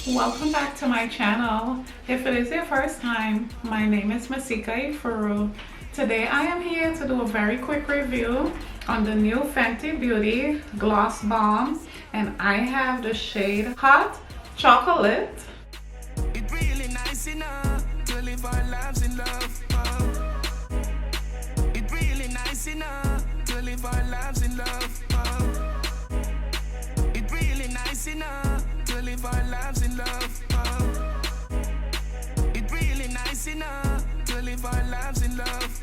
Welcome back to my channel. If it is your first time, my name is Masika. Today I am here to do a very quick review on the new Fenty Beauty Gloss Bomb, and I have the shade Hot Chocolit. It really nice enough to live our lives in love. It really nice enough to live our lives in love. It really nice enough to live our lives in love. It really nice enough to live our lives in love.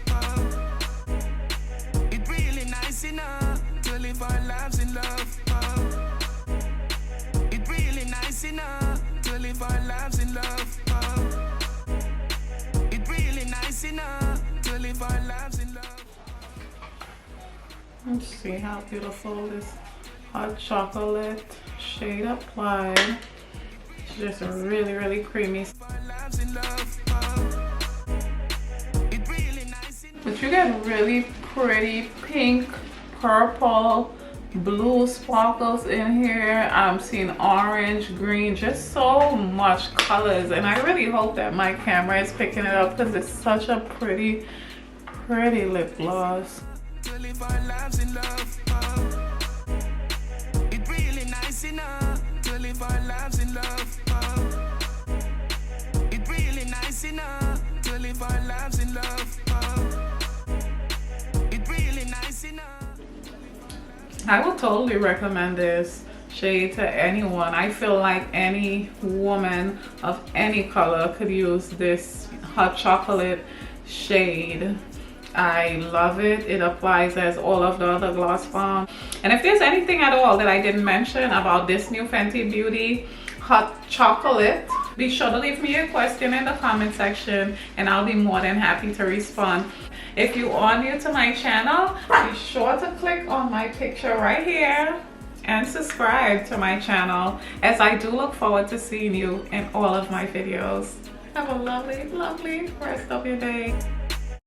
It really nice enough to live our lives in love. It really nice enough to live our lives in love. It really nice enough to live our lives in love. Let's see how beautiful this Hot Chocolate shade applied. It's just really creamy. But you get really pretty pink, purple, blue sparkles in here. I'm seeing orange, green, just so much colors, and I really hope that my camera is picking it up because it's such a pretty lip gloss. To live our lives in love. It really nice enough to live our lives in love. It really nice enough to live our lives in love. It really nice enough. I would totally recommend this shade to anyone. I feel like any woman of any color could use this Hot Chocolate shade. I love it. It applies as all of the other gloss bombs. And if there's anything at all that I didn't mention about this new Fenty Beauty Hot Chocolate, be sure to leave me a question in the comment section and I'll be more than happy to respond. If you are new to my channel, be sure to click on my picture right here and subscribe to my channel, as I do look forward to seeing you in all of my videos. Have a lovely rest of your day.